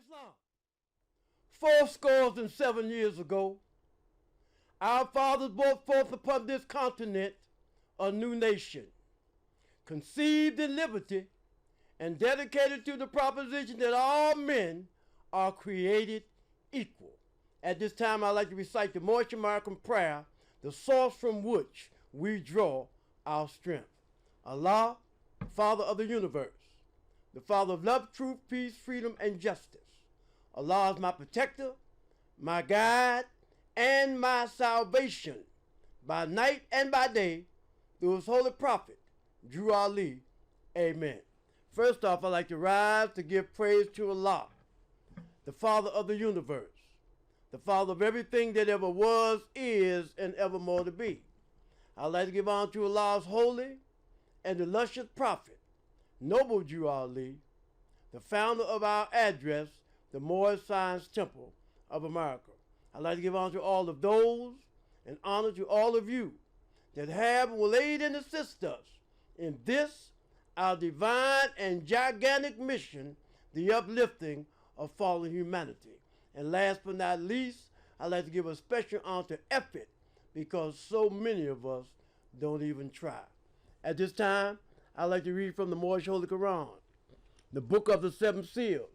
Islam. 4 scores and 7 years ago, our fathers brought forth upon this continent a new nation, conceived in liberty and dedicated to the proposition that all men are created equal. At this time, I'd like to recite the Moorish American prayer, the source from which we draw our strength. Allah, Father of the universe, the Father of love, truth, peace, freedom, and justice. Allah is my protector, my guide, and my salvation by night and by day through his holy prophet, Drew Ali. Amen. First off, I'd like to rise to give praise to Allah, the Father of the universe, the Father of everything that ever was, is, and evermore to be. I'd like to give honor to Allah's holy and illustrious prophet, noble Drew Ali, the founder of our address, the Moorish Science Temple of America. I'd like to give honor to all of those and honor to all of you that have and will aid and assist us in this, our divine and gigantic mission, the uplifting of fallen humanity. And last but not least, I'd like to give a special honor to effort because so many of us don't even try. At this time, I'd like to read from the Moorish Holy Quran, the book of the seven seals.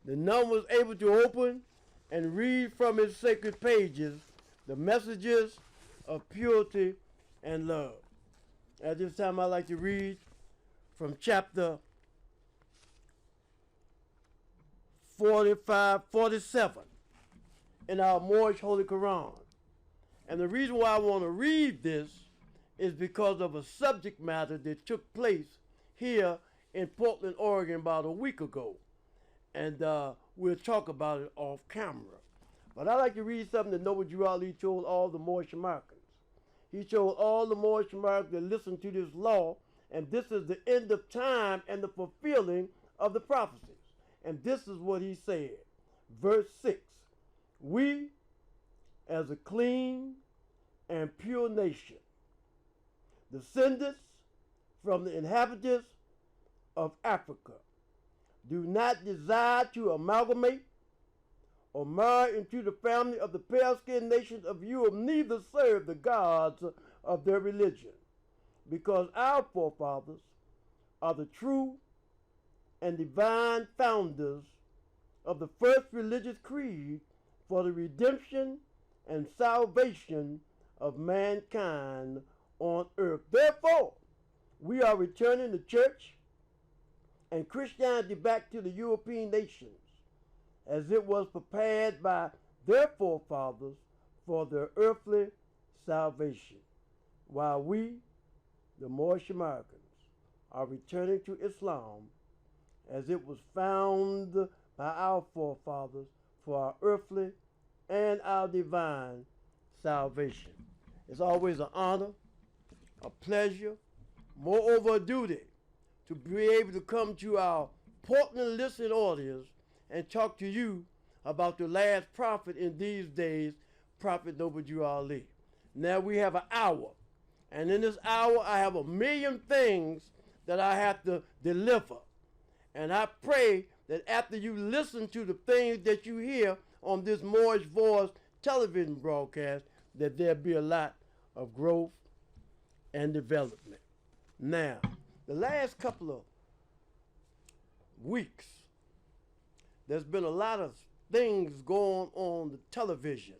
The none was able to open and read from its sacred pages the messages of purity and love. At this time, I'd like to read from chapter 47 in our Moorish Holy Quran. And the reason why I want to read this is because of a subject matter that took place here in Portland, Oregon about a week ago. And we'll talk about it off camera. But I'd like to read something that Noble Drew Ali told all the Moorish Americans. He told all the Moorish Americans to listen to this law, and this is the end of time and the fulfilling of the prophecies. And this is what he said. Verse 6. We, as a clean and pure nation, descendants from the inhabitants of Africa, do not desire to amalgamate or marry into the family of the pale-skinned nations of Europe, neither serve the gods of their religion, because our forefathers are the true and divine founders of the first religious creed for the redemption and salvation of mankind on earth. Therefore, we are returning the church and Christianity back to the European nations as it was prepared by their forefathers for their earthly salvation, while we, the Moorish Americans, are returning to Islam as it was found by our forefathers for our earthly and our divine salvation. It's always an honor, a pleasure, moreover a duty, to be able to come to our Portland listening audience and talk to you about the last prophet in these days, Prophet Noble Drew Ali. Now we have an hour, and in this hour I have a million things that I have to deliver. And I pray that after you listen to the things that you hear on this Moorish Voice television broadcast, that there be a lot of growth and development. Now, the last couple of weeks, there's been a lot of things going on the television,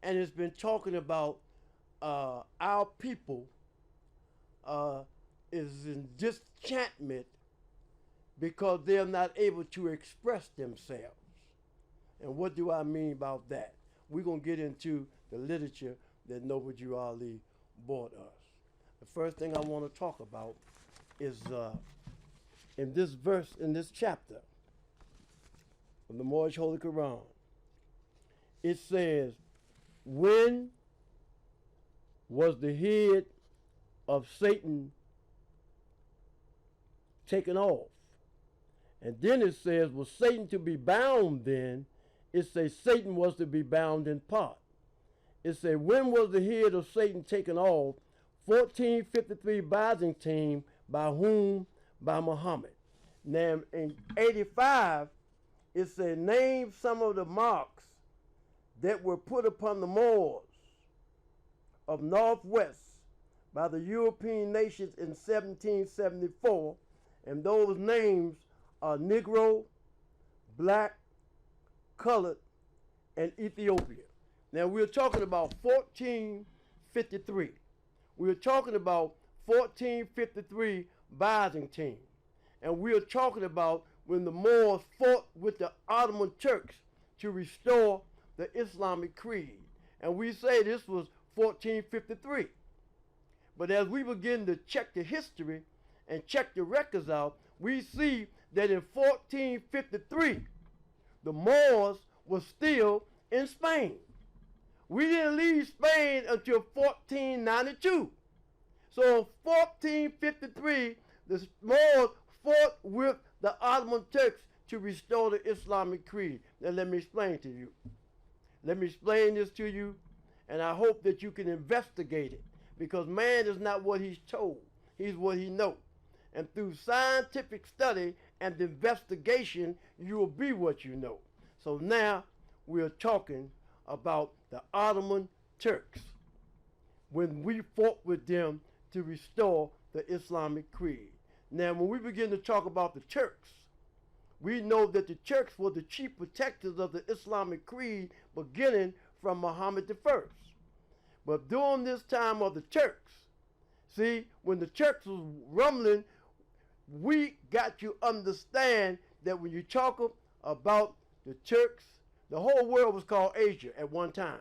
and it's been talking about our people is in disenchantment because they're not able to express themselves. And what do I mean about that? We're going to get into the literature that Noble Drew Ali brought us. The first thing I want to talk about is in this verse, in this chapter of the Moorish Holy Quran. It says, when was the head of Satan taken off? And then it says, was Satan to be bound then? It says Satan was to be bound in part. It says, when was the head of Satan taken off? 1453 Byzantine, by whom? By Muhammad. Now in 85, it said, name some of the marks that were put upon the Moors of Northwest by the European nations in 1774, and those names are Negro, Black, Colored, and Ethiopia. Now we're talking about 1453. We're talking about 1453 Byzantine, and we're talking about when the Moors fought with the Ottoman Turks to restore the Islamic creed. And we say this was 1453. But as we begin to check the history and check the records out, we see that in 1453, the Moors were still in Spain. We didn't leave Spain until 1492. So in 1453, the Moors fought with the Ottoman Turks to restore the Islamic creed. Now let me explain to you. Let me explain this to you, and I hope that you can investigate it, because man is not what he's told. He's what he knows. And through scientific study and investigation, you will be what you know. So now we're talking about the Ottoman Turks when we fought with them to restore the Islamic creed. Now, when we begin to talk about the Turks, we know that the Turks were the chief protectors of the Islamic creed beginning from Muhammad I. But during this time of the Turks, see, when the Turks was rumbling, we got to understand that when you talk about the Turks, the whole world was called Asia at one time.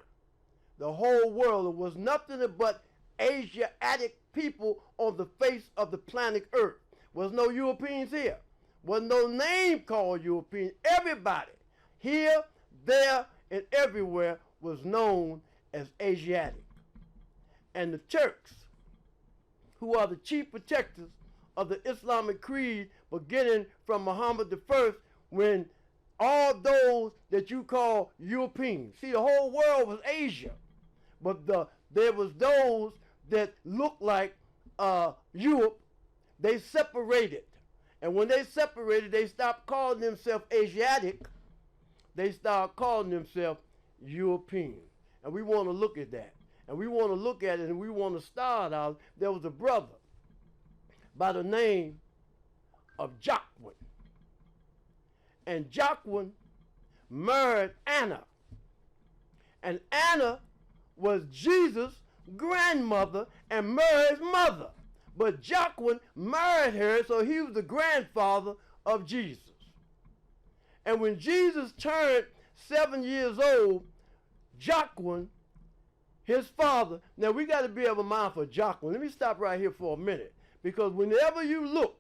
The whole world was nothing but Asiatic people on the face of the planet Earth. Was no Europeans here. Was no name called European. Everybody here, there, and everywhere was known as Asiatic. And the Turks, who are the chief protectors of the Islamic creed beginning from Muhammad I, when all those that you call Europeans, see, the whole world was Asia, but there was those that looked like Europe. They separated, and when they separated, they stopped calling themselves Asiatic. They started calling themselves European. And we want to look at that, and we want to look at it, and we want to start out. There was a brother by the name of Joaquin, and Joaquin married Anna, and Anna was Jesus' grandmother and Mary's mother. But Joaquin married her, so he was the grandfather of Jesus. And when Jesus turned 7 years old, Joaquin, his father, now we got to be able to mind for Joaquin. Let me stop right here for a minute, because whenever you look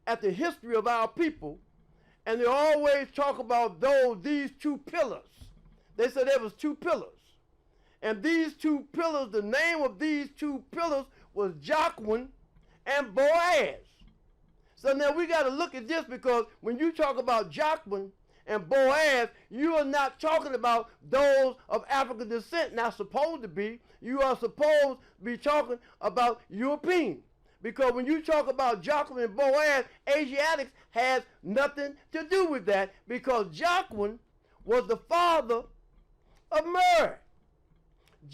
at the history of our people, and they always talk about these two pillars. They said there was two pillars. And these two pillars, the name of these two pillars was Joaquin and Boaz. So now we got to look at this, because when you talk about Joaquin and Boaz, you are not talking about those of African descent, not supposed to be. You are supposed to be talking about European. Because when you talk about Joaquin and Boaz, Asiatics has nothing to do with that, because Joaquin was the father of Mary.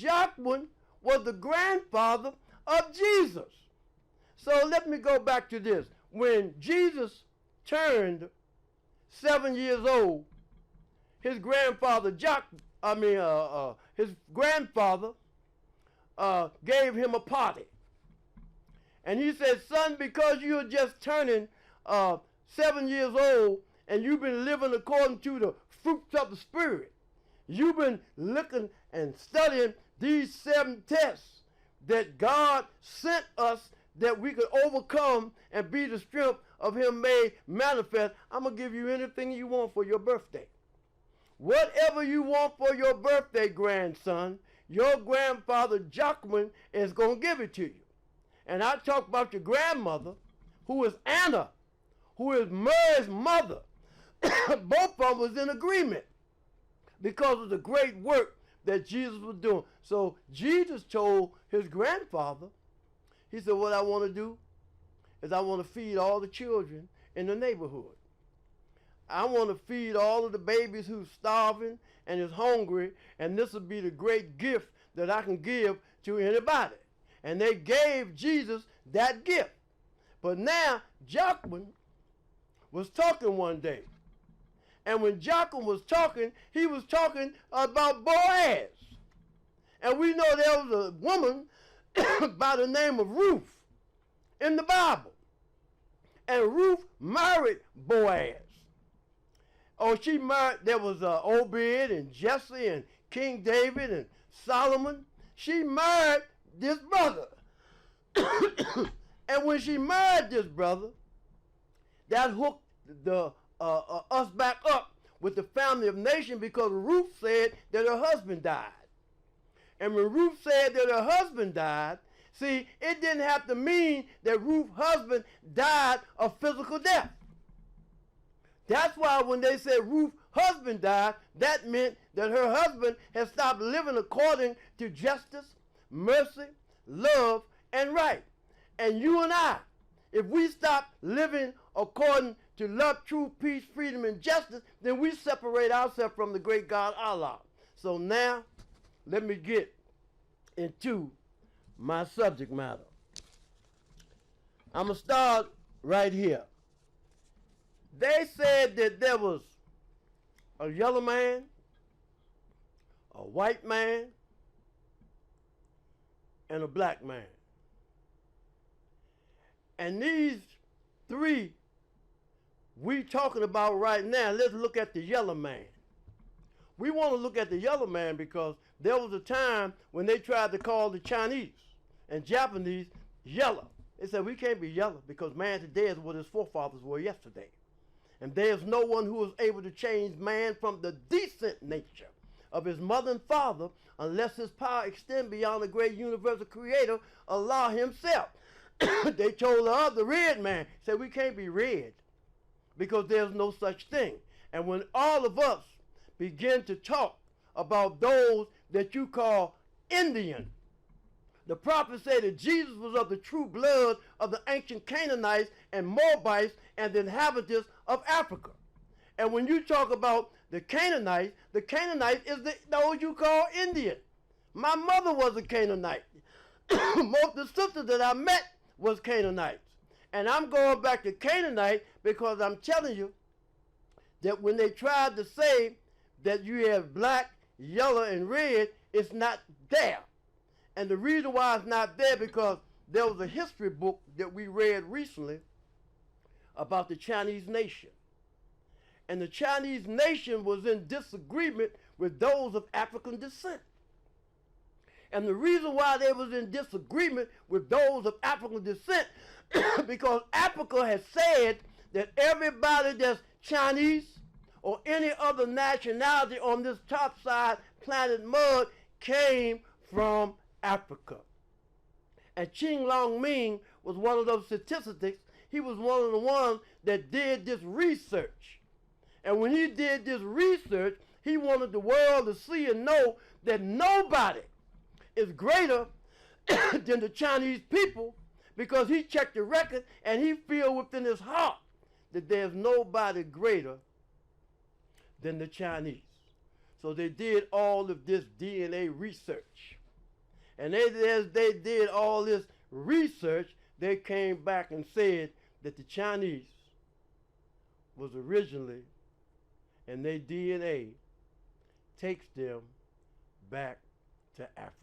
Joaquin was the grandfather of Jesus. So let me go back to this. When Jesus turned 7 years old, his grandfather gave him a party. And he said, son, because you're just turning 7 years old and you've been living according to the fruits of the Spirit, you've been looking and studying these 7 tests that God sent us that we could overcome and be the strength of him made manifest. I'm going to give you anything you want for your birthday. Whatever you want for your birthday, grandson, your grandfather Joaquin is going to give it to you. And I talk about your grandmother, who is Anna, who is Mary's mother. Both of them was in agreement because of the great work that Jesus was doing. So Jesus told his grandfather, he said, what I want to do is I want to feed all the children in the neighborhood. I want to feed all of the babies who's starving and is hungry, and this will be the great gift that I can give to anybody. And they gave Jesus that gift. But now, Joachim was talking one day. And when Joachim was talking, he was talking about Boaz. And we know there was a woman by the name of Ruth in the Bible. And Ruth married Boaz. Oh, she married, there was Obed and Jesse and King David and Solomon. She married this brother. And when she married this brother, that hooked us back up with the family of nation, because Ruth said that her husband died. And when Ruth said that her husband died, see, it didn't have to mean that Ruth's husband died of physical death. That's why when they said Ruth's husband died, that meant that her husband had stopped living according to justice, mercy, love, and right. And you and I, if we stop living according to love, truth, peace, freedom, and justice, then we separate ourselves from the great God Allah. So now, let me get into my subject matter. I'm going to start right here. They said that there was a yellow man, a white man, and a black man. And these three we talking about right now, let's look at the yellow man. We want to look at the yellow man because there was a time when they tried to call the Chinese and Japanese yellow. They said we can't be yellow because man today is what his forefathers were yesterday. And there's no one who is able to change man from the decent nature of his mother and father unless his power extends beyond the great universal creator, Allah himself. They told the red man, said we can't be red because there's no such thing. And when all of us begin to talk about those that you call Indian, the prophet said that Jesus was of the true blood of the ancient Canaanites and Moabites and the inhabitants of Africa. And when you talk about the Canaanites is those you call Indian. My mother was a Canaanite. Most of the sisters that I met was Canaanites. And I'm going back to Canaanite because I'm telling you that when they tried to say that you have black, yellow, and red, it's not there. And the reason why it's not there because there was a history book that we read recently about the Chinese nation. And the Chinese nation was in disagreement with those of African descent. And the reason why they was in disagreement with those of African descent because Africa has said that everybody that's Chinese or any other nationality on this top side planet mud came from Africa. And Qing Long Ming was one of those statistics. He was one of the ones that did this research. And when he did this research, he wanted the world to see and know that nobody is greater than the Chinese people because he checked the record and he feel within his heart that there's nobody greater than the Chinese. So they did all of this DNA research. And as they did all this research, they came back and said that the Chinese was originally, and their DNA takes them back to Africa.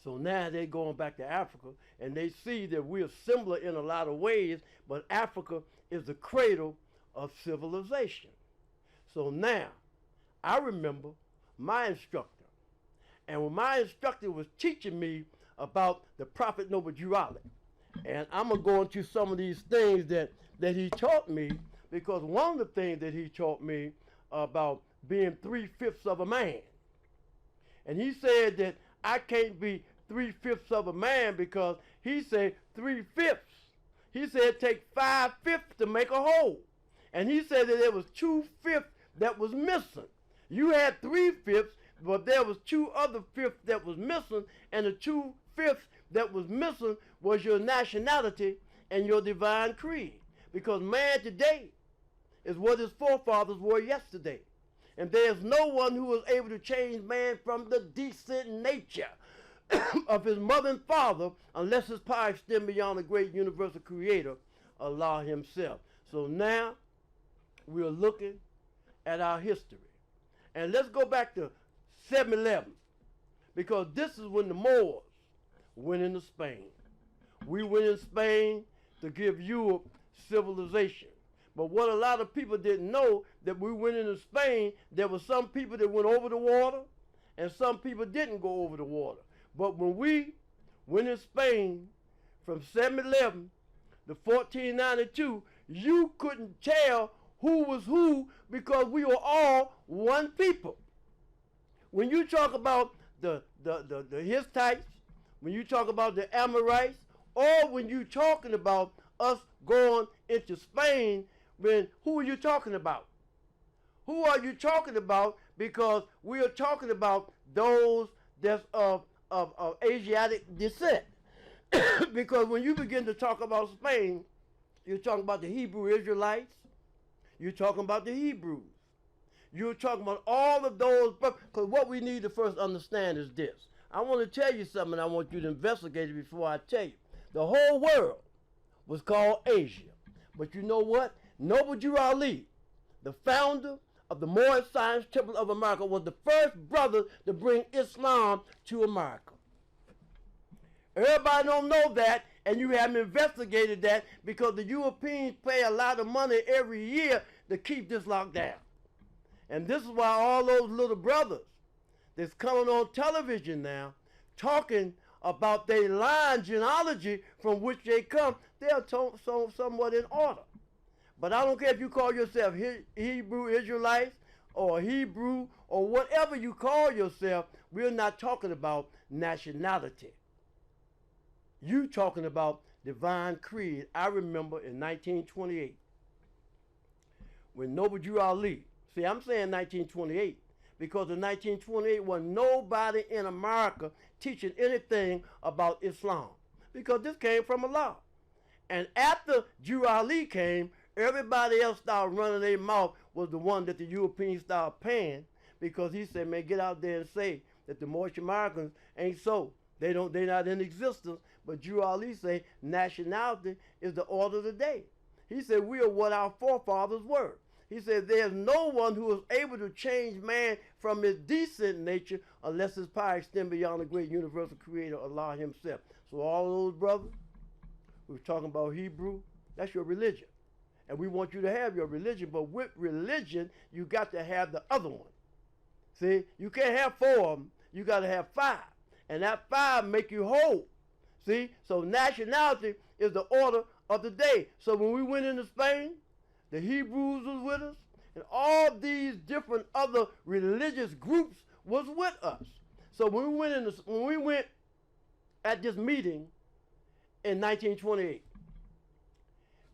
So now they're going back to Africa, and they see that we're similar in a lot of ways, but Africa is the cradle of civilization. So now, I remember my instructor. And when my instructor was teaching me about the Prophet Noble Jurali, and I'm going to go into some of these things that he taught me, because one of the things that he taught me about being 3/5 of a man. And he said that I can't be 3/5 of a man because he said 3/5. He said take 5/5 to make a whole. And he said that there was 2/5 that was missing. You had 3/5, but there was 2 other 5 that was missing, and the 2/5 that was missing was your nationality and your divine creed. Because man today is what his forefathers were yesterday. And there is no one who is able to change man from the decent nature of his mother and father unless his power extends beyond the great universal creator, Allah himself. So now we are looking at our history. And let's go back to 711, because this is when the Moors went into Spain. We went in Spain to give Europe civilization. But what a lot of people didn't know, that we went into Spain, there were some people that went over the water and some people didn't go over the water. But when we went in Spain from 711 to 1492, you couldn't tell who was who because we were all one people. When you talk about the Hittites, when you talk about the Amorites, or when you talking about us going into Spain, who are you talking about? Who are you talking about? Because we are talking about those that's of Asiatic descent. Because when you begin to talk about Spain, you're talking about the Hebrew Israelites. You're talking about the Hebrews. You're talking about all of those. Because what we need to first understand is this. I want to tell you something. I want you to investigate it before I tell you. The whole world was called Asia. But you know what? Noble Drew Ali, the founder of the Moorish Science Temple of America, was the first brother to bring Islam to America. Everybody don't know that, and you haven't investigated that, because the Europeans pay a lot of money every year to keep this locked down. And this is why all those little brothers that's coming on television now talking about their line genealogy from which they come, they're somewhat in order. But I don't care if you call yourself Hebrew Israelites or Hebrew or whatever you call yourself, we're not talking about nationality. You talking about divine creed. I remember in 1928 when Noble Drew Ali, see, I'm saying 1928 because in 1928 wasn't nobody in America teaching anything about Islam, because this came from Allah. And after Drew Ali came, everybody else started running their mouth, was the one that the Europeans started paying, because he said, man, get out there and say that the Moorish Americans ain't so. They're not in existence. But Drew Ali say nationality is the order of the day. He said we are what our forefathers were. He said there's no one who is able to change man from his decent nature unless his power extends beyond the great universal creator, Allah himself. So all those brothers who's talking about Hebrew, that's your religion. And we want you to have your religion, but with religion, you got to have the other one. See, you can't have 4 of them, you got to have 5. And that 5 make you whole. See, so nationality is the order of the day. So when we went into Spain, the Hebrews was with us, and all these different other religious groups was with us. So when we went at this meeting in 1928,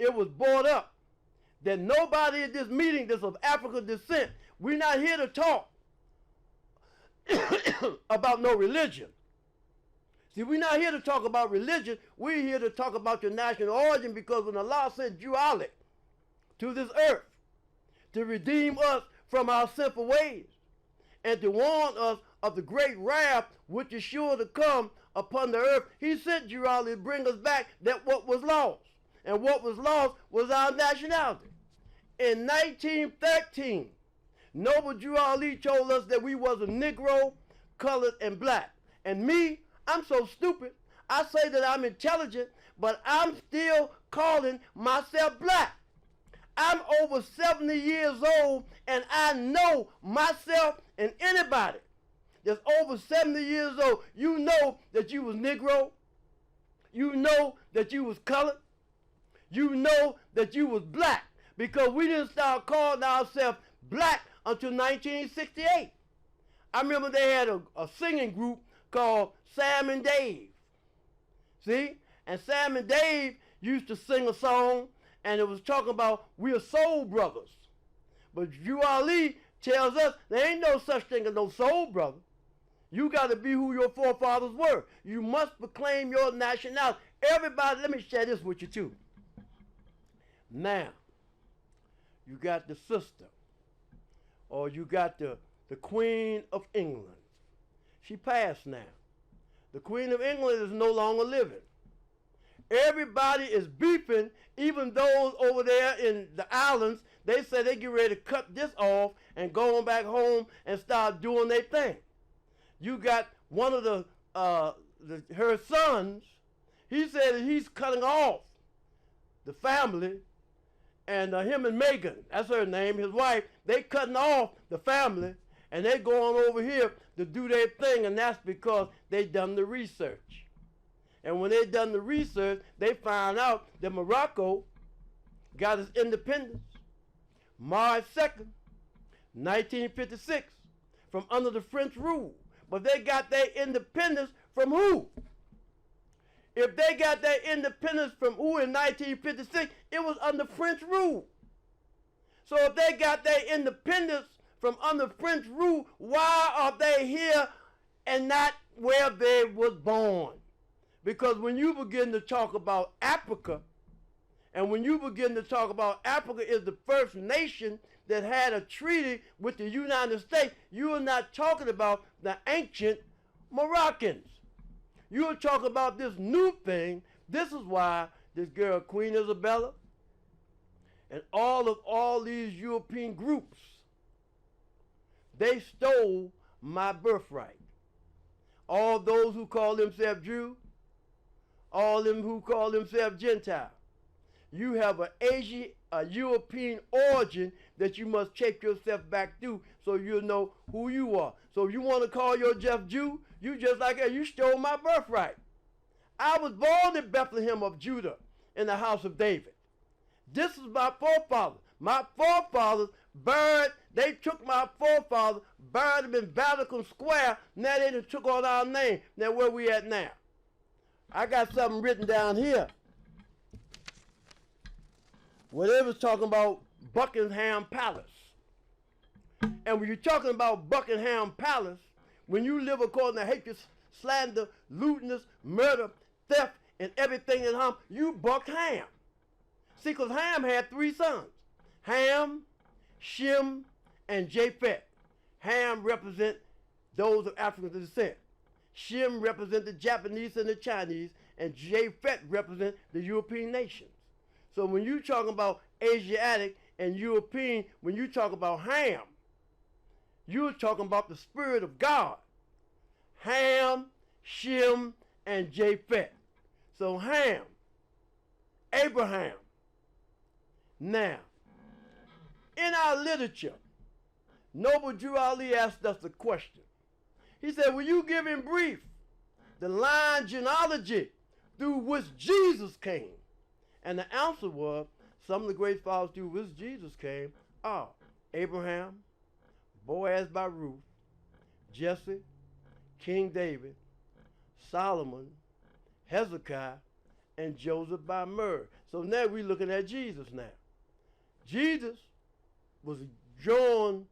it was brought up that nobody at this meeting that's of African descent, we're not here to talk about no religion. See, we're not here to talk about religion. We're here to talk about your national origin, because when Allah sent Drew Ali to this earth to redeem us from our sinful ways and to warn us of the great wrath which is sure to come upon the earth, he sent Drew Ali to bring us back that what was lost. And what was lost was our nationality. In 1913, Noble Drew Ali told us that we was a Negro, colored, and black. And me, I'm so stupid. I say that I'm intelligent, but I'm still calling myself black. I'm over 70 years old, and I know myself, and anybody that's over 70 years old, you know that you was Negro. You know that you was colored. You know that you was black, because we didn't start calling ourselves black until 1968. I remember they had a singing group called Sam and Dave. See? And Sam and Dave used to sing a song, and it was talking about we're soul brothers. But Drew Ali tells us there ain't no such thing as no soul brother. You got to be who your forefathers were. You must proclaim your nationality. Everybody, let me share this with you too. Now, you got the sister, or you got the Queen of England. She passed now. The Queen of England is no longer living. Everybody is beefing, even those over there in the islands. They say they get ready to cut this off and go on back home and start doing their thing. You got one of her sons. He said that he's cutting off the family, and him and Megan, that's her name, his wife, they cutting off the family, and they going over here to do their thing, and that's because they done the research. And when they done the research, they found out that Morocco got its independence March 2nd, 1956, from under the French rule. But they got their independence from who? If they got their independence from who in 1956, it was under French rule. So if they got their independence from under French rule, why are they here and not where they was born? Because when you begin to talk about Africa, and when you begin to talk about Africa is the first nation that had a treaty with the United States, you are not talking about the ancient Moroccans. You are talking about this new thing. This is why this girl, Queen Isabella, and all these European groups, they stole my birthright. All those who call themselves Jew, all them who call themselves Gentile. You have a European origin that you must check yourself back through so you'll know who you are. So if you want to call yourself Jew, you just like that. You stole my birthright. I was born in Bethlehem of Judah in the house of David. This is my forefathers. My forefathers buried, they took my forefathers, buried them in Vatican Square. Now they just took on our name. Now where we at now? I got something written down here where they was talking about Buckingham Palace. And when you're talking about Buckingham Palace, when you live according to hatred, slander, lewdness, murder, theft, and everything in Ham, you bucked Ham. See, because Ham had 3 sons. Ham, Shem, and Japheth. Ham represent those of African descent. Shem represent the Japanese and the Chinese, and Japheth represent the European nations. So when you talking about Asiatic and European, when you talk about Ham, you're talking about the Spirit of God. Ham, Shem, and Japheth. So Ham, Abraham. Now, in our literature, Noble Drew Ali asked us a question. He said, will you give in brief the line genealogy through which Jesus came? And the answer was, some of the great fathers through which Jesus came are Abraham, Boaz by Ruth, Jesse, King David, Solomon, Hezekiah, and Joseph by Mary. So now we're looking at Jesus now. Jesus was drawn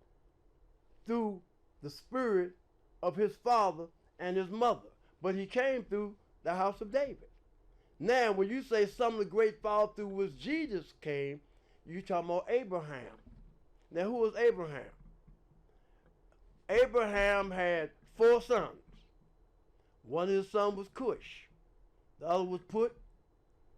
through the spirit of his father and his mother, but he came through the house of David. Now, when you say some of the great fathers through which Jesus came, you're talking about Abraham. Now, who was Abraham? Abraham had 4 sons. One of his sons was Cush. The other was Put.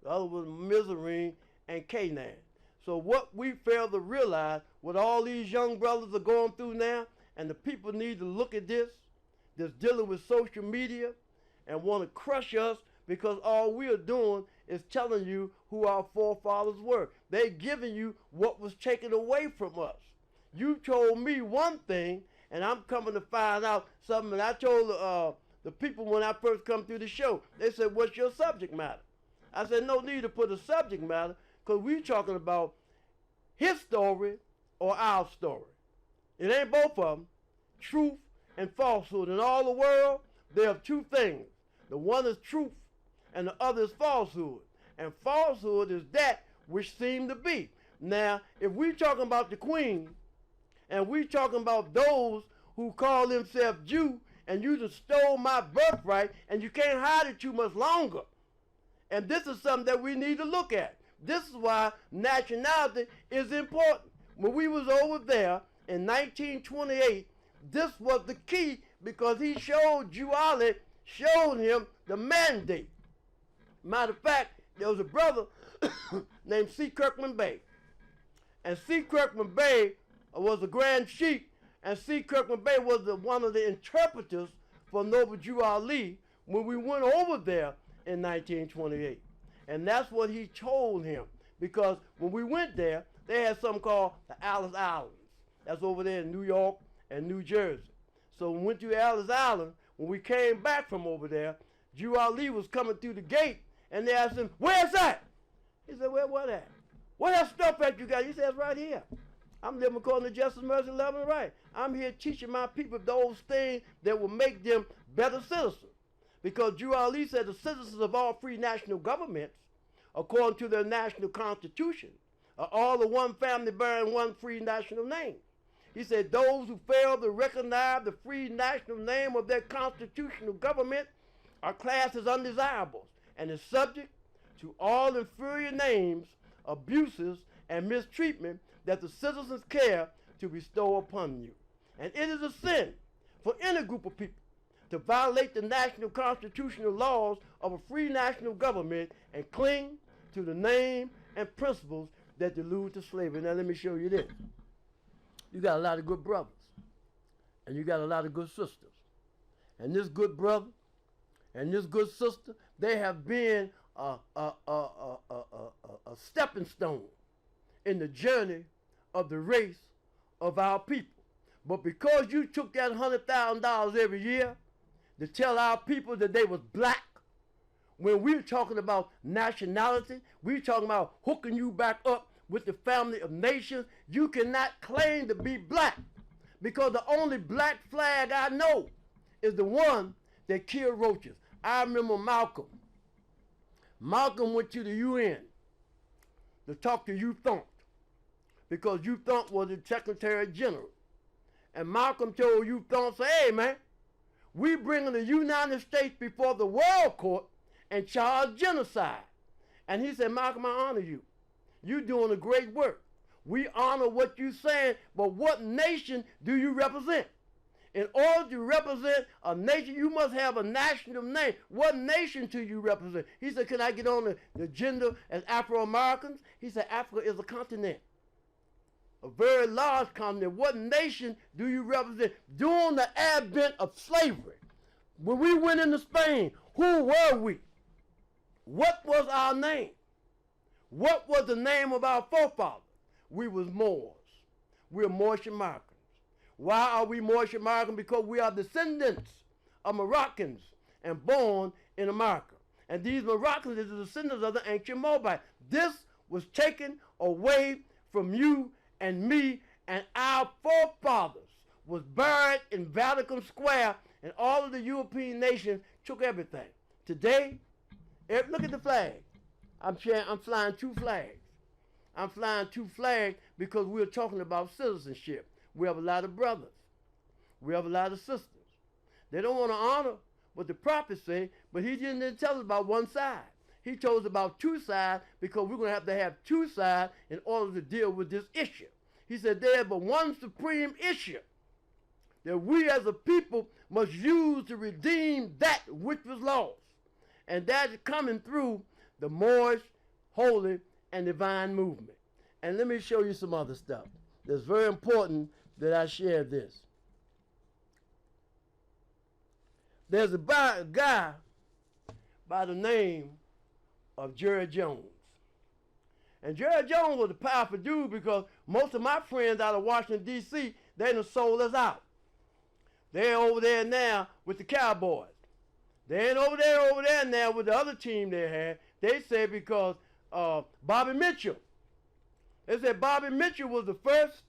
The other was Mizraim and Canaan. So what we fail to realize, what all these young brothers are going through now, and the people need to look at this, that's dealing with social media and want to crush us because all we are doing is telling you who our forefathers were. They're giving you what was taken away from us. You told me one thing, and I'm coming to find out something. And I told the people when I first come through the show, they said, what's your subject matter? I said, no need to put a subject matter because we're talking about his story or our story. It ain't both of them. Truth and falsehood. In all the world, there are 2 things. The one is truth and the other is falsehood. And falsehood is that which seemed to be. Now, if we're talking about the queen, and we're talking about those who call themselves Jew, and you just stole my birthright, and you can't hide it too much longer. And this is something that we need to look at. This is why nationality is important. when we was over there in 1928, this was the key because he showed showed him the mandate. Matter of fact, there was a brother named C. Kirkman Bey. And C. Kirkman Bey was a Grand Sheik, and C. Kirkman Bey was one of the interpreters for Noble Jew Ali when we went over there in 1928. And that's what he told him, because when we went there, they had something called the Alice Islands. That's over there in New York and New Jersey. So when we went to Alice Island, when we came back from over there, Jew Ali was coming through the gate, and they asked him, "Where's that?" He said, "Where what at? What that stuff that you got?" He said, "It's right here. I'm living according to justice, mercy, love, and right. I'm here teaching my people those things that will make them better citizens." Because Jew Ali said the citizens of all free national governments, according to their national constitution, are all of one family bearing one free national name. He said those who fail to recognize the free national name of their constitutional government are classed as undesirables and is subject to all inferior names, abuses, and mistreatment that the citizens care to bestow upon you. And it is a sin for any group of people to violate the national constitutional laws of a free national government and cling to the name and principles that delude to slavery. Now let me show you this. You got a lot of good brothers, and you got a lot of good sisters. And this good brother and this good sister, they have been a stepping stone in the journey of the race of our people. But because you took that $100,000 every year to tell our people that they was black, when we're talking about nationality, we're talking about hooking you back up with the family of nations, you cannot claim to be black, because the only black flag I know is the one that killed roaches. I remember Malcolm. Malcolm went to the UN to talk to U Thant, because U Thant was the Secretary General. And Malcolm told U Thant, say, "Hey man, we bringing the United States before the World Court and charge genocide." And he said, "Malcolm, I honor you. You're doing a great work. We honor what you're saying, but what nation do you represent? In order to represent a nation, you must have a national name. What nation do you represent?" He said, "Can I get on the agenda as Afro-Americans?" He said, "Africa is a continent, a very large continent. What nation do you represent?" During the advent of slavery, when we went into Spain, who were we? What was our name? What was the name of our forefathers? We was Moors. We're Moorish Americans. Why are we Moorish Americans? Because we are descendants of Moroccans and born in America. And these Moroccans are the descendants of the ancient Moabites. This was taken away from you and me, and our forefathers was buried in Vatican Square, and all of the European nations took everything. Today, look at the flag. I'm flying two flags. I'm flying two flags because we're talking about citizenship. We have a lot of brothers. We have a lot of sisters. They don't want to honor what the prophets say, but he didn't tell us about one side. He told us about two sides, because we're going to have two sides in order to deal with this issue. He said there is but one supreme issue that we as a people must use to redeem that which was lost. And that is coming through the Moorish, holy, and divine movement. And let me show you some other stuff. It's very important that I share this. There's a guy by the name of Jerry Jones. And Jerry Jones was a powerful dude, because most of my friends out of Washington, D.C., they done sold us out. They're over there now with the Cowboys. They ain't over there now with the other team they had. They said because Bobby Mitchell. They said Bobby Mitchell was the first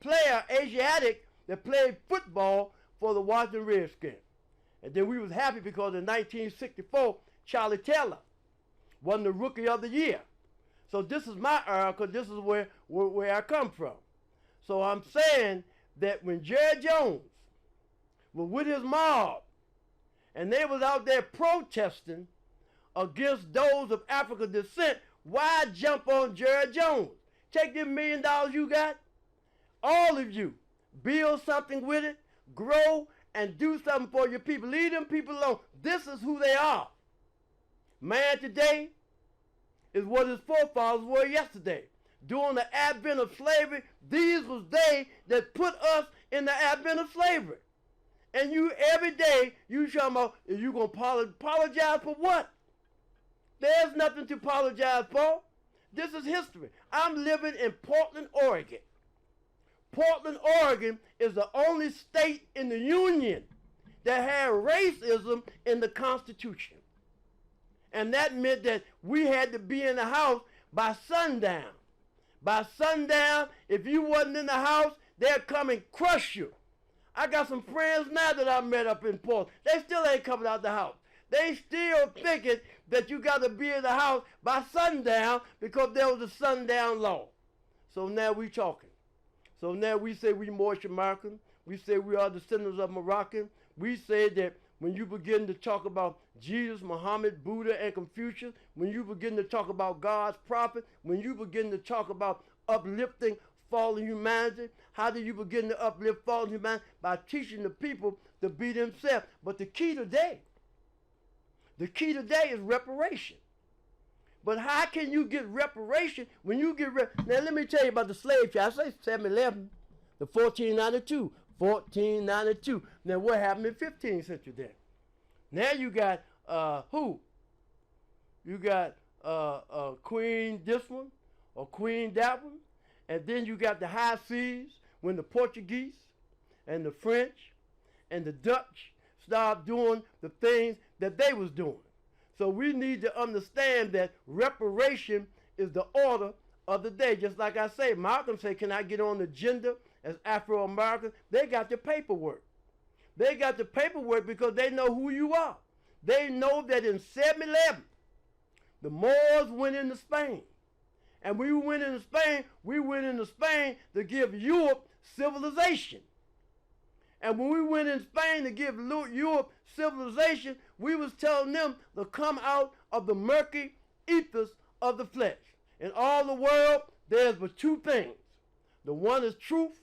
player, Asiatic, that played football for the Washington Redskins. And then we was happy because in 1964, Charlie Taylor won the Rookie of the Year. So this is my era, because this is where I come from. So I'm saying that when Jerry Jones was with his mob, and they was out there protesting against those of African descent, why jump on Jerry Jones? Take them $1 million you got All of you, build something with it, grow, and do something for your people. Leave them people alone. This is who they are. Man today is what his forefathers were yesterday. During the advent of slavery, these was they that put us in the advent of slavery. And you, every day, you talking about, you going to apologize for what? There's nothing to apologize for. This is history. I'm living in Portland, Oregon. Portland, Oregon is the only state in the Union that had racism in the Constitution. And that meant that we had to be in the house by sundown. By sundown, if you wasn't in the house, they'd come and crush you. I got some friends now that I met up in Portland. They still ain't coming out the house. They still thinking that you got to be in the house by sundown because there was a sundown law. So now we talking. So now we say we Moorish American. We say we are descendants of Moroccan. We say that when you begin to talk about Jesus, Muhammad, Buddha, and Confucius, when you begin to talk about God's prophet, when you begin to talk about uplifting fallen humanity, how do you begin to uplift fallen humanity? By teaching the people to be themselves. But the key today is reparation. But how can you get reparation when you get now let me tell you about the slave trade. I say 711, the 1492. 1492. Now what happened in 15th century then? Now you got who? You got Queen this one or Queen that one. And then you got the high seas when the Portuguese and the French and the Dutch started doing the things that they was doing. So we need to understand that reparation is the order of the day. Just like I say, Malcolm said, can I get on the agenda as Afro-Americans? They got the paperwork. They got the paperwork because they know who you are. They know that in 711, the Moors went into Spain. And we went into Spain to give Europe civilization. And when we went in Spain to give Europe civilization, we was telling them to come out of the murky ethers of the flesh. In all the world, there's but two things. The one is truth,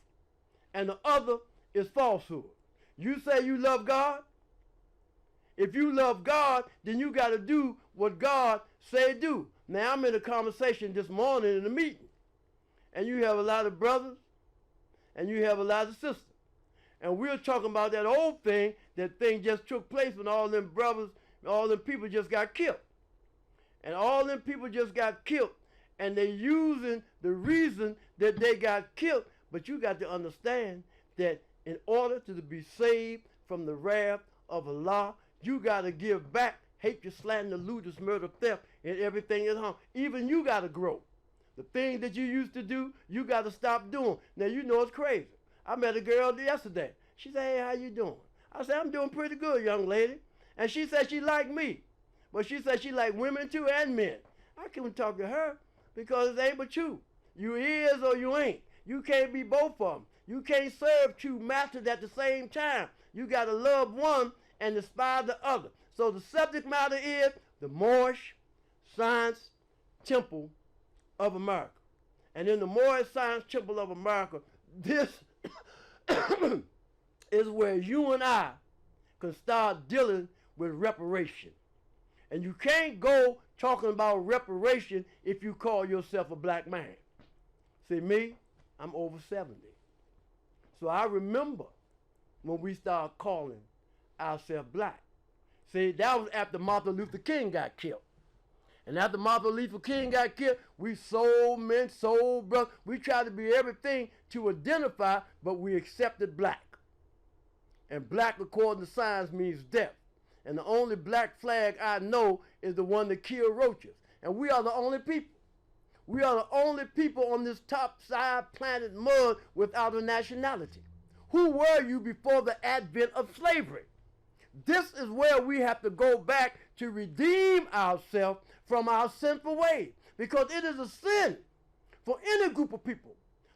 and the other is falsehood. You say you love God. If you love God, then you got to do what God say do. Now, I'm in a conversation this morning in a meeting, and you have a lot of brothers, and you have a lot of sisters. And we're talking about that old thing, that thing just took place when all them brothers, all them people just got killed. And all them people just got killed, and they using the reason that they got killed. But you got to understand that in order to be saved from the wrath of Allah, you got to give back hatred, slander, looters, murder, theft, and everything at home. Even you got to grow. The things that you used to do, you got to stop doing. Now, you know it's crazy. I met a girl yesterday. She said, hey, how you doing? I said, I'm doing pretty good, young lady. And she said she liked me. But she said she liked women too and men. I couldn't talk to her because it ain't but you. You is or you ain't. You can't be both of them. You can't serve two masters at the same time. You got to love one and despise the other. So the subject matter is the Moorish Science Temple of America. And in the Moorish Science Temple of America, this is where you and I can start dealing with reparation. And you can't go talking about reparation if you call yourself a black man. See, me, I'm over 70. So I remember when we started calling ourselves black. See, that was after Martin Luther King got killed. And after Martin Luther King got killed, we soul men, soul brothers. We tried to be everything to identify, but we accepted black. And black, according to science, means death. And the only black flag I know is the one that killed roaches. And we are the only people. We are the only people on this top side planet mud without a nationality. Who were you before the advent of slavery? This is where we have to go back to redeem ourselves from our sinful ways. Because it is a sin for any group of people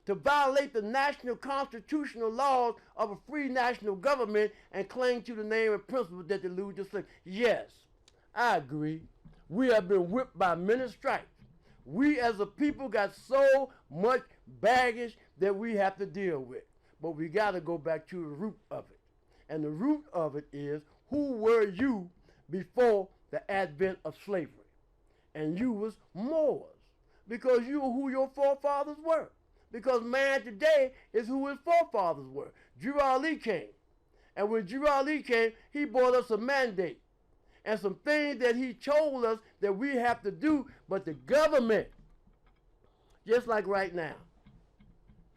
to violate the national constitutional laws of a free national government and cling to the name and principles that delude the slave. Yes, I agree. We have been whipped by many stripes. We as a people got so much baggage that we have to deal with. But we got to go back to the root of it. And the root of it is, who were you before the advent of slavery? And you was Moors, because you were who your forefathers were. Because man today is who his forefathers were. Drew came. And when Drew came, he brought us a mandate and some things that he told us that we have to do. But the government, just like right now,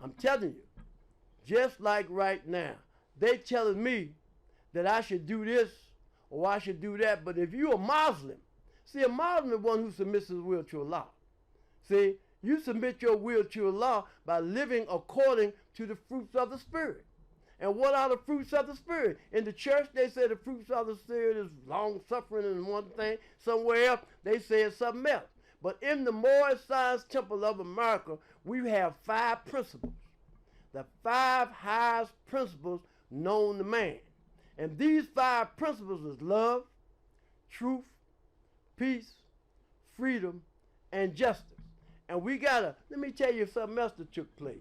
I'm telling you, just like right now, they telling me that I should do this or I should do that. But if you're a Muslim, see, a Muslim is one who submits his will to Allah. See, you submit your will to Allah by living according to the fruits of the Spirit. And what are the fruits of the Spirit? In the church, they say the fruits of the Spirit is long-suffering and one thing. Somewhere else, they say it's something else. But in the Moorish Science Temple of America, we have 5 principles. The 5 highest principles known to man. And these 5 principles is love, truth, peace, freedom, and justice. And we gotta, let me tell you something else that took place.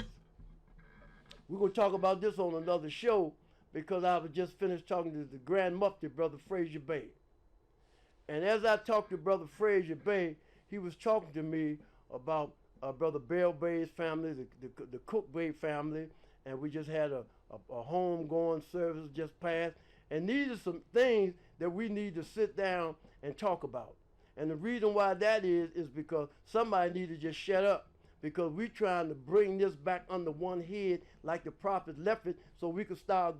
We're going to talk about this on another show, because I was just finished talking to the Grand Mufti, Brother Lynch-Bey. And as I talked to Brother Lynch-Bey, he was talking to me about Brother Bey's family, the Cook Bey family, and we just had a home-going service just passed. And these are some things that we need to sit down and talk about. And the reason why that is because somebody need to just shut up, because we're trying to bring this back under one head like the prophet left it, so we could start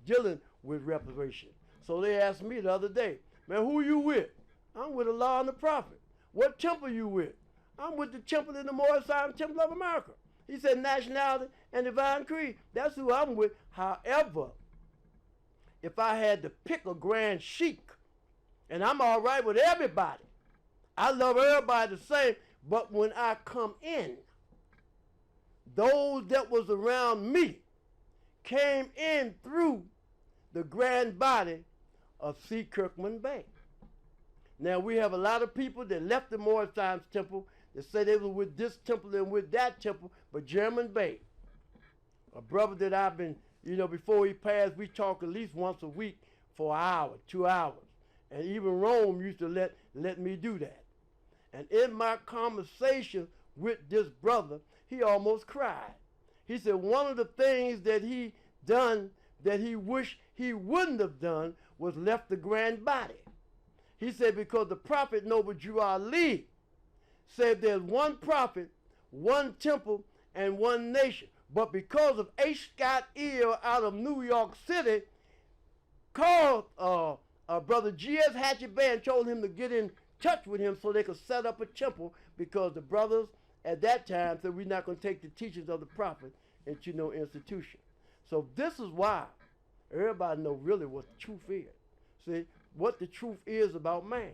dealing with reparation. So they asked me the other day, man, who you with? I'm with Allah and the prophet. What temple you with? I'm with the temple in the Moorish Science Temple of America. He said nationality and divine creed. That's who I'm with. However, if I had to pick a grand sheik, and I'm all right with everybody, I love everybody the same, but when I come in, those that was around me came in through the grand body of C. Kirkman Bey. Now, we have a lot of people that left the Moorish Science Temple that say they were with this temple and with that temple, but German Bey, a brother that I've been, before he passed, we talk at least once a week for an hour, 2 hours. And even Rome used to let me do that. And in my conversation with this brother, he almost cried. He said one of the things that he done that he wished he wouldn't have done was left the grand body. He said because the prophet Noble Drew Ali said there's one prophet, one temple, and one nation. But because of H. Scott Eel out of New York City called Brother G.S. Hatchet Bey and told him to get in touch with him so they could set up a temple, because the brothers at that time said we're not going to take the teachings of the prophet into no institution. So this is why everybody know really what the truth is. See, what the truth is about man.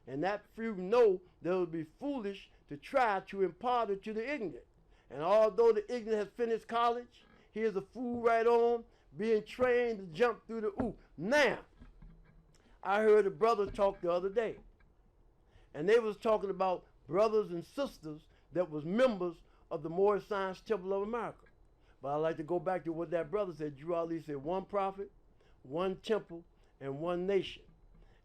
And that few know that it would be foolish to try to impart it to the ignorant. And although the ignorant has finished college, he is a fool right on, being trained to jump through the hoop. Now, I heard a brother talk the other day, and they was talking about brothers and sisters that was members of the Moorish Science Temple of America. But I like to go back to what that brother said. Drew Ali said one prophet, one temple, and one nation.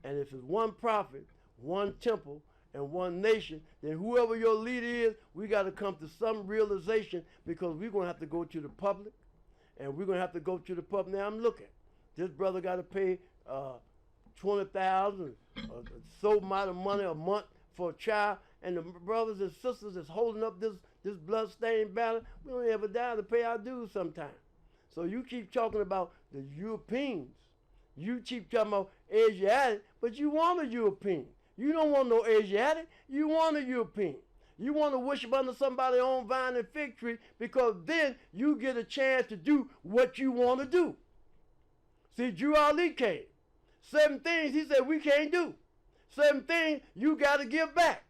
And if it's one prophet, one temple, and one nation, then whoever your leader is, we got to come to some realization, because we're going to have to go to the public, and we're going to have to go to the public. Now I'm looking. This brother got to pay $20,000, so amount of money a month for a child, and the brothers and sisters that's holding up this blood-stained banner, we don't ever die to pay our dues sometime. So you keep talking about the Europeans. You keep talking about Asiatic, but you want a European. You don't want no Asiatic. You want a European. You want to worship under somebody's own vine and fig tree, because then you get a chance to do what you want to do. See, Drew Ali came. 7 things he said we can't do. 7 things you got to give back.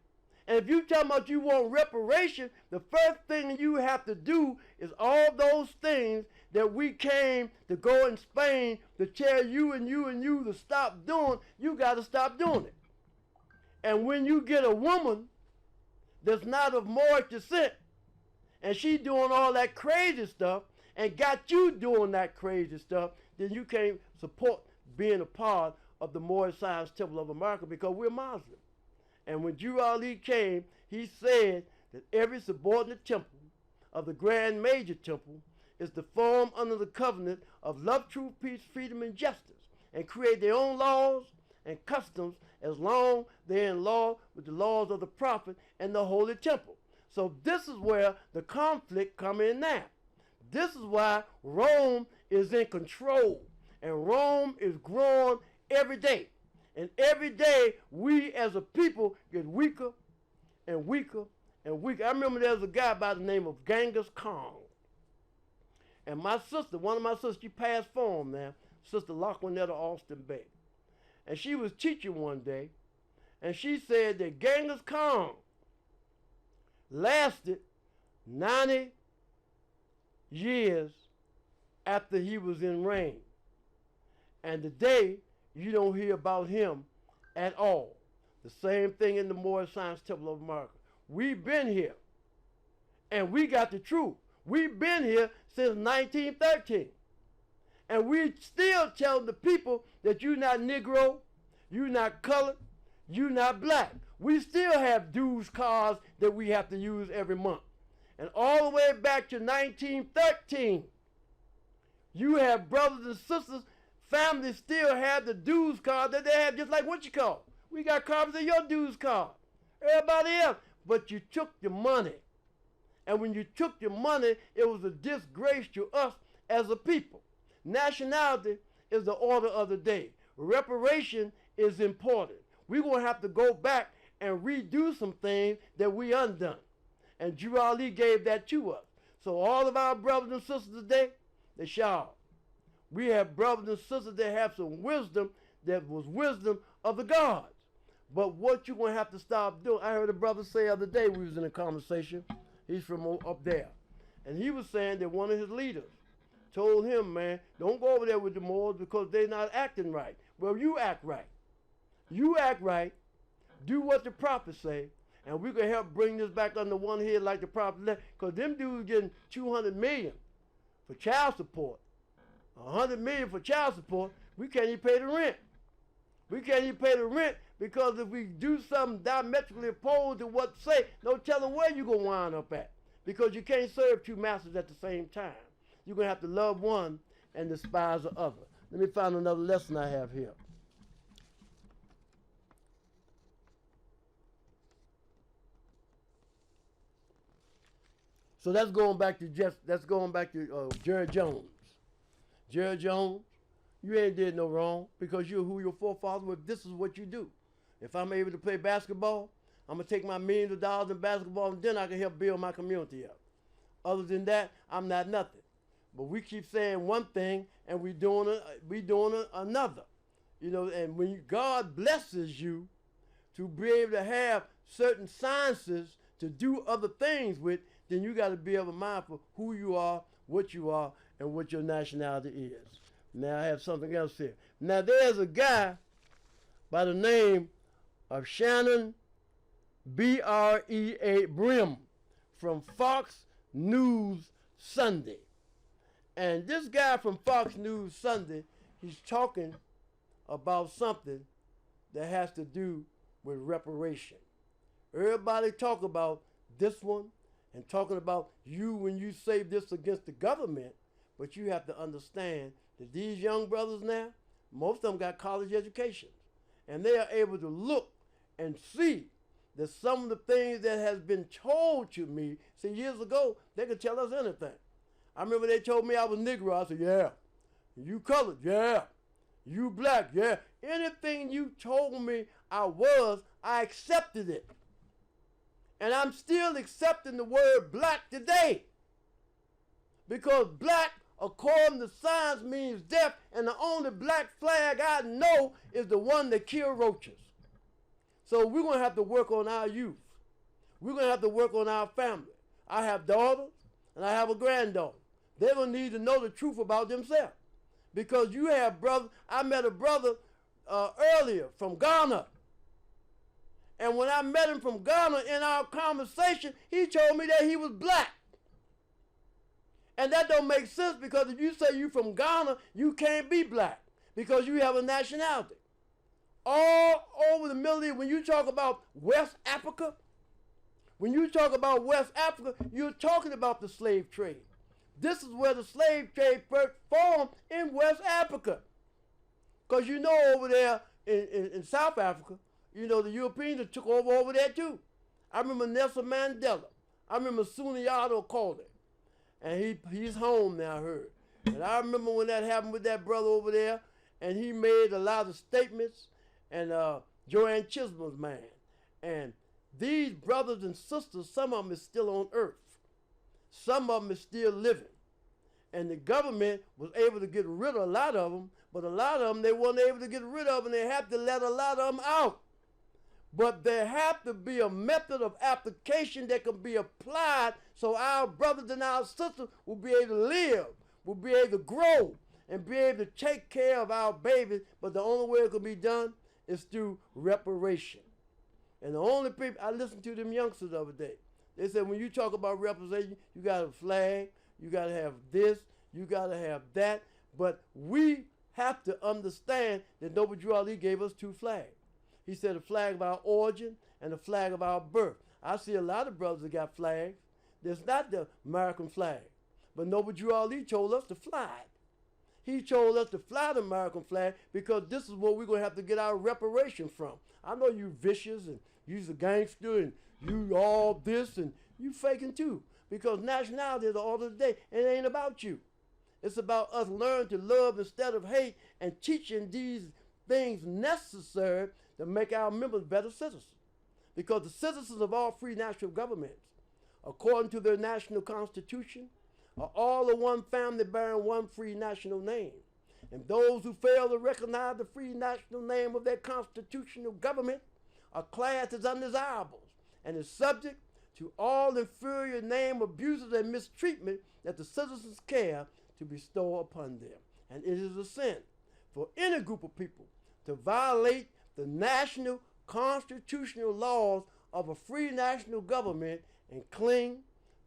And if you talking about you want reparation, the first thing you have to do is all those things that we came to go in Spain to tell you and you and you to stop doing, you got to stop doing it. And when you get a woman that's not of Moorish descent, and she doing all that crazy stuff and got you doing that crazy stuff, then you can't support being a part of the Moorish Science Temple of America, because we're Muslim. And when Drew Ali came, he said that every subordinate temple of the Grand Major Temple is to form under the covenant of love, truth, peace, freedom, and justice, and create their own laws and customs as long they're in law with the laws of the prophet and the holy temple. So this is where the conflict come in now. This is why Rome is in control, and Rome is growing every day. And every day we as a people get weaker and weaker and weaker. I remember there was a guy by the name of Genghis Khan. And my sister, one of my sisters, she passed for him now, Sister Laquanetta Austin Bay. And she was teaching one day, and she said that Genghis Khan lasted 90 years after he was in reign. And today, you don't hear about him at all. The same thing in the Moorish Science Temple of America. We've been here, and we got the truth. We've been here since 1913. And we still tell the people that you're not Negro, you're not colored, you're not black. We still have dues cards that we have to use every month. And all the way back to 1913, you have brothers and sisters, families still have the dues card that they have, just like what you call. We got copies of your dues card. Everybody else. But you took your money. And when you took your money, it was a disgrace to us as a people. Nationality is the order of the day. Reparation is important. We're going to have to go back and redo some things that we undone. And Drew Ali gave that to us. So all of our brothers and sisters today, they sharp. We have brothers and sisters that have some wisdom that was wisdom of the gods. But what you're going to have to stop doing, I heard a brother say the other day, we was in a conversation, he's from up there, and he was saying that one of his leaders told him, man, don't go over there with the Moors because they're not acting right. Well, you act right. You act right, do what the prophets say, and we can help bring this back under one head like the prophet said, because them dudes getting $200 million for child support, $100 million for child support. We can't even pay the rent. We can't even pay the rent because if we do something diametrically opposed to what say, no telling where you're going to wind up at, because you can't serve two masters at the same time. You're going to have to love one and despise the other. Let me find another lesson I have here. So that's going back to Jerry Jones. Jerry Jones, you ain't did no wrong because you're who your forefathers were. This is what you do. If I'm able to play basketball, I'm going to take my millions of dollars in basketball and then I can help build my community up. Other than that, I'm not nothing. But we keep saying one thing and we doing another. You know, and when God blesses you to be able to have certain sciences to do other things with, then you got to be able to mindful who you are, and what your nationality is. Now I have something else here. Now there's a guy by the name of Shannon Brea Brim from Fox News Sunday. And this guy from Fox News Sunday, he's talking about something that has to do with reparation. Everybody talk about this one and talking about you when you say this against the government, but you have to understand that these young brothers now, most of them got college educations, and they are able to look and see that some of the things that has been told to me, see, years ago, they could tell us anything. I remember they told me I was Negro. I said, yeah. You colored, yeah. You black, yeah. Anything you told me I was, I accepted it. And I'm still accepting the word black today. Because black, according to science, means death, and the only black flag I know is the one that killed roaches. So we're going to have to work on our youth. We're going to have to work on our family. I have daughters, and I have a granddaughter. They're going to need to know the truth about themselves. Because you have brothers. I met a brother earlier from Ghana. And when I met him from Ghana in our conversation, he told me that he was black. And that don't make sense, because if you say you from Ghana, you can't be black because you have a nationality. All over the Middle East, when you talk about West Africa, you're talking about the slave trade. This is where the slave trade first formed, in West Africa. Because you know, over there in South Africa, you know, the Europeans took over there too. I remember Nelson Mandela. I remember Sundiata Acoli. And he's home now, I heard. And I remember when that happened with that brother over there, and he made a lot of statements, and Joanne Chisholm's man. And these brothers and sisters, some of them is still on earth. Some of them is still living. And the government was able to get rid of a lot of them, but a lot of them they weren't able to get rid of, and they have to let a lot of them out. But there have to be a method of application that can be applied so our brothers and our sisters will be able to live, will be able to grow, and be able to take care of our babies. But the only way it can be done is through reparation. And the only people, I listened to them youngsters the other day. They said when you talk about reparation, you got a flag, you got to have this, you got to have that. But we have to understand that Noble Drew Ali gave us two flags. He said a flag of our origin and a flag of our birth. I see a lot of brothers that got flags. There's not the American flag. But Noble Drew Ali told us to fly it. He told us to fly the American flag because this is where we're going to have to get our reparation from. I know you vicious and you's a gangster and you all this and you faking too. Because nationality is the order of the day. And it ain't about you. It's about us learning to love instead of hate and teaching these things necessary to make our members better citizens. Because the citizens of all free national governments, according to their national constitution, are all of one family bearing one free national name. And those who fail to recognize the free national name of their constitutional government are classed as undesirables and is subject to all inferior name abuses and mistreatment that the citizens care to bestow upon them. And it is a sin for any group of people to violate the national constitutional laws of a free national government and cling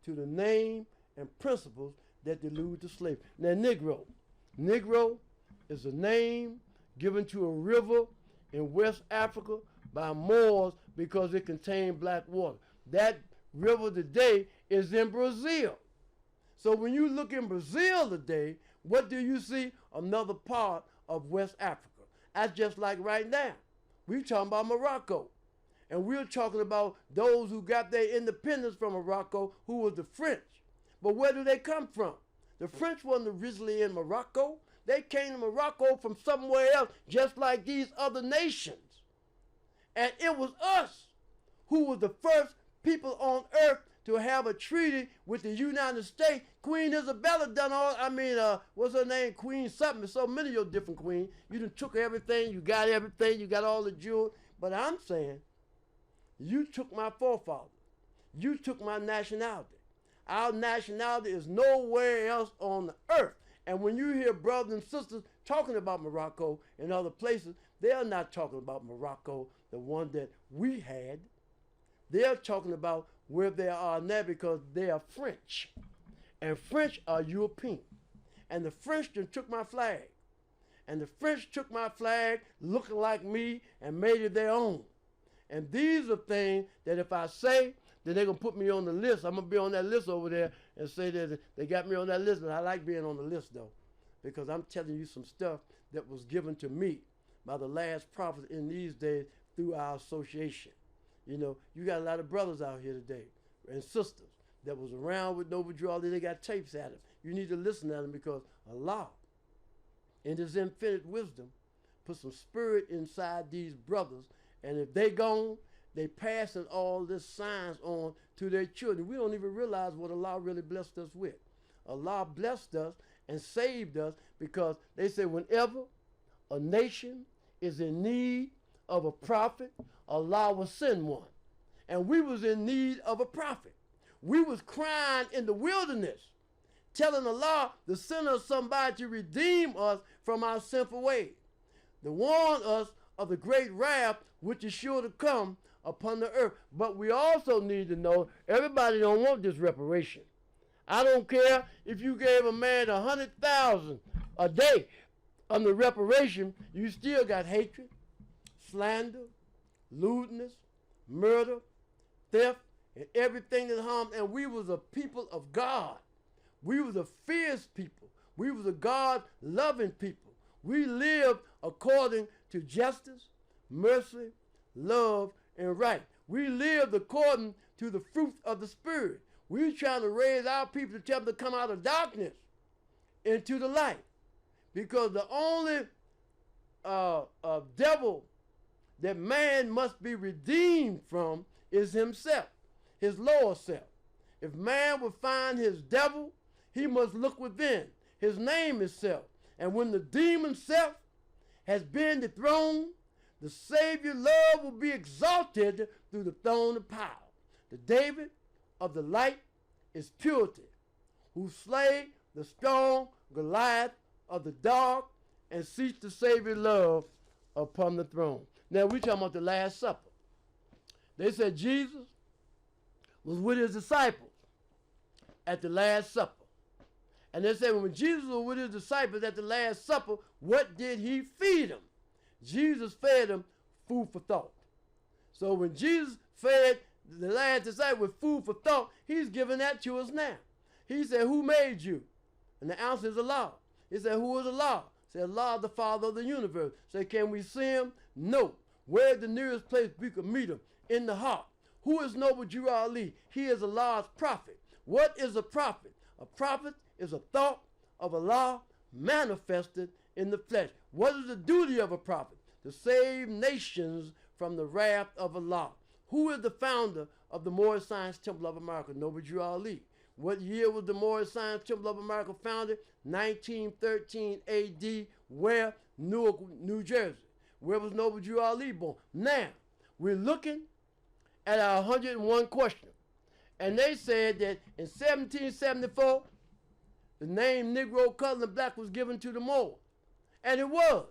to the name and principles that delude to slavery. Now, Negro is a name given to a river in West Africa by Moors because it contained black water. That river today is in Brazil. So when you look in Brazil today, what do you see? Another part of West Africa. That's just like right now. We're talking about Morocco. And we're talking about those who got their independence from Morocco, who was the French. But where do they come from? The French wasn't originally in Morocco. They came to Morocco from somewhere else, just like these other nations. And it was us who were the first people on earth to have a treaty with the United States. Queen Isabella done all, what's her name? Queen something. So many of your different queens. You done took everything, you got all the jewels. But I'm saying, you took my forefathers. You took my nationality. Our nationality is nowhere else on the earth. And when you hear brothers and sisters talking about Morocco and other places, they are not talking about Morocco, the one that we had. They're talking about where they are now because they are French. And French are European. And the French done took my flag. And the French took my flag looking like me and made it their own. And these are things that if I say, then they're going to put me on the list. I'm going to be on that list over there and say that they got me on that list. And I like being on the list, though, because I'm telling you some stuff that was given to me by the last prophets in these days through our association. You know, you got a lot of brothers out here today and sisters that was around with Noble Drew Ali. They got tapes at them. You need to listen to them because Allah, in His infinite wisdom, put some spirit inside these brothers. And if they gone, they passing all this science on to their children. We don't even realize what Allah really blessed us with. Allah blessed us and saved us because they say whenever a nation is in need of a prophet, Allah will send one. And we was in need of a prophet. We was crying in the wilderness, telling Allah to send us somebody to redeem us from our sinful ways, to warn us of the great wrath which is sure to come upon the earth. But we also need to know everybody don't want this reparation. I don't care if you gave a man 100,000 a day under reparation, you still got hatred, slander, lewdness, murder, theft, and everything that harms. And we was a people of God. We was a fierce people. We was a God-loving people. We lived according to justice, mercy, love, and right. We lived according to the fruit of the Spirit. We were trying to raise our people to tell them to come out of darkness into the light. Because the only devil that man must be redeemed from is himself, his lower self. If man will find his devil, he must look within. His name is self. And when the demon self has been dethroned, the Savior love will be exalted through the throne of power. The David of the light is purity, who slay the strong Goliath of the dark and seeks the Savior love upon the throne. Now we're talking about the Last Supper. They said Jesus was with his disciples at the Last Supper. And they said when Jesus was with his disciples at the Last Supper, what did he feed them? Jesus fed them food for thought. So when Jesus fed the last disciple with food for thought, he's giving that to us now. He said, who made you? And the answer is Allah. He said, who is Allah? He said, Allah, the Father of the universe. Say, can we see him? No. Where's the nearest place we could meet him? In the heart. Who is Noble Drew Ali? He is Allah's prophet. What is a prophet? A prophet is a thought of Allah manifested in the flesh. What is the duty of a prophet? To save nations from the wrath of Allah. Who is the founder of the Moorish Science Temple of America? Noble Drew Ali. What year was the Moorish Science Temple of America founded? 1913 AD. Where? Newark, New Jersey. Where was Noble Drew Ali born? Now, we're looking at our 101 question. And they said that in 1774, the name Negro, Color, and Black was given to the Moors. And it was.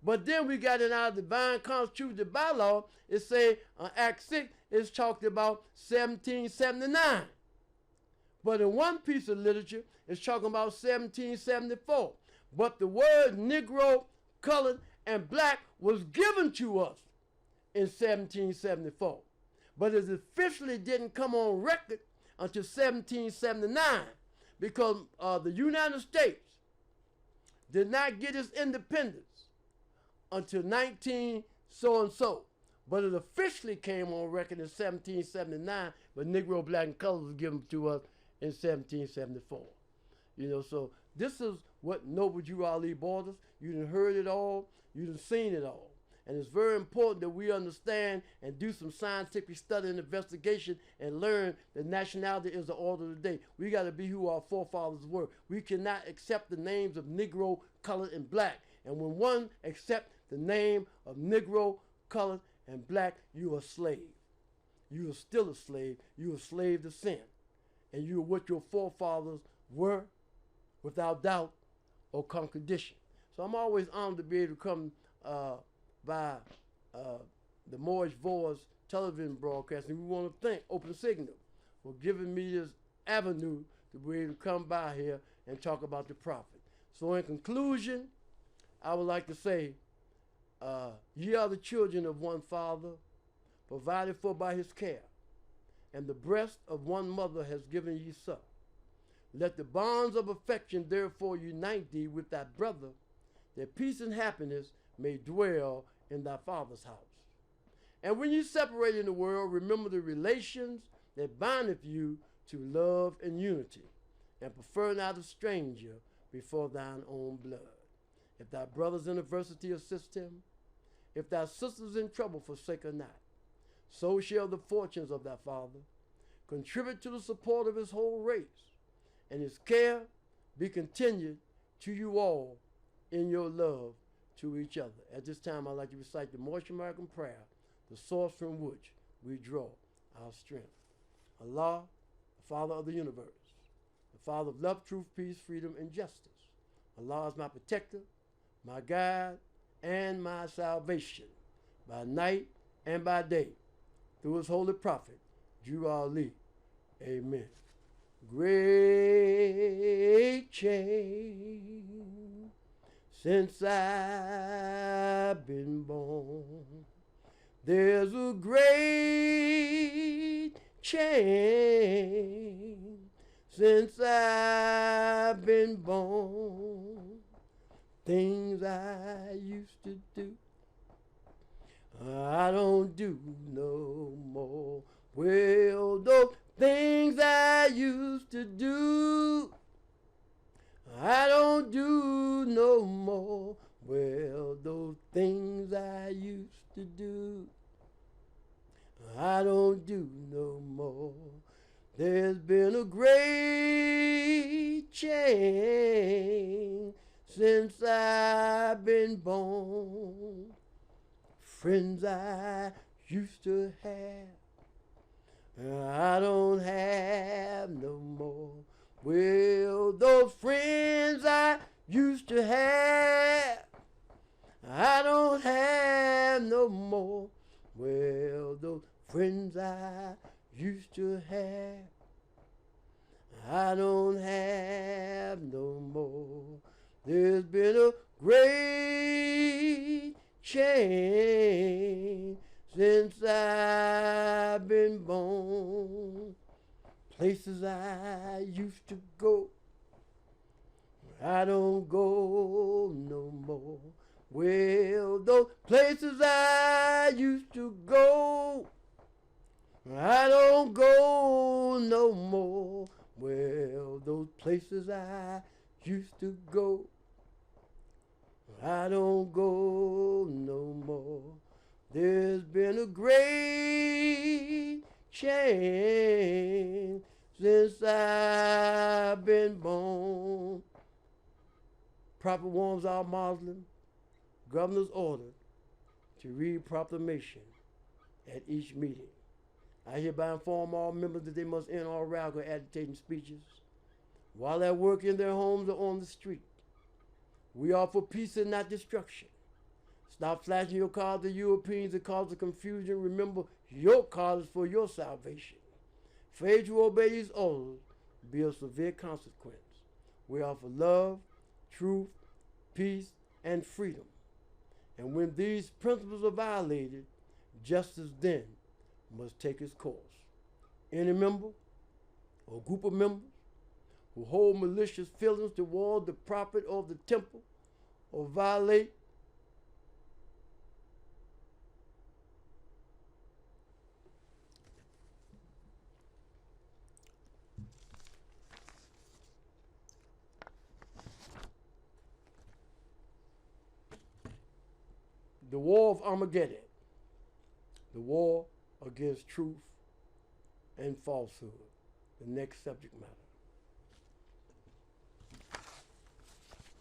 But then we got in our divine constitutional bylaw, it say Act 6 is talked about 1779. But in one piece of literature, it's talking about 1774. But the word Negro, colored, and black was given to us in 1774. But it officially didn't come on record until 1779 because the United States did not get its independence until 19 so-and-so. But it officially came on record in 1779, but Negro, Black, and Color was given to us in 1774. You know, so this is what Noble Drew Ali brought us. You done heard it all. You done seen it all. And it's very important that we understand and do some scientific study and investigation and learn that nationality is the order of the day. We got to be who our forefathers were. We cannot accept the names of Negro, Colored, and Black. And when one accepts the name of Negro, Colored, and Black, you are a slave. You are still a slave. You are a slave to sin. And you are what your forefathers were without doubt or contradiction. So I'm always honored to be able to come by the Moorish Voice television broadcast. And we want to thank Open Signal for giving me this avenue to be able to come by here and talk about the prophet. So in conclusion, I would like to say, ye are the children of one father, provided for by his care, and the breast of one mother has given ye suck. Let the bonds of affection therefore unite thee with thy brother, that peace and happiness may dwell in thy father's house. And when you separate in the world, remember the relations that bindeth you to love and unity, and prefer not a stranger before thine own blood. If thy brother's in adversity, assist him. If thy sister's in trouble, forsake her not. So shall the fortunes of thy father contribute to the support of his whole race, and his care be continued to you all in your love to each other. At this time, I'd like to recite the Moorish American prayer, the source from which we draw our strength. Allah, the Father of the universe, the Father of love, truth, peace, freedom, and justice. Allah is my protector, my guide, and my salvation, by night and by day. through his holy prophet, Drew Ali. Amen. Great change since I've been born. There's a great change since I've been born. Things I used to do, I don't do no more. Well, those things I used to do, I don't do no more. Well, those things I used to do, I don't do no more. There's been a great change since I've been born. Friends I used to have, I don't have no more. Well, those friends I used to have, I don't have no more. Well, those friends I used to have, I don't have no more. There's been a great change since I've been born. Places I used to go, I don't go no more. Well, those places I used to go, I don't go no more. Well, those places I used to go, I don't go no more. There's been a great change since I've been born. Prophet warns our Muslim governor's order to read proclamation at each meeting. I hereby inform all members that they must end all radical agitating speeches while at work, in their homes, or on the street. We are for peace and not destruction. Stop flashing your cards to Europeans that cause the confusion. Remember, your cause is for your salvation. Failure to obey these orders will be a severe consequence. We are for love, truth, peace, and freedom. And when these principles are violated, justice then must take its course. Any member or group of members who hold malicious feelings toward the prophet or the temple, or violate the war of Armageddon, the war against truth and falsehood, the next subject matter.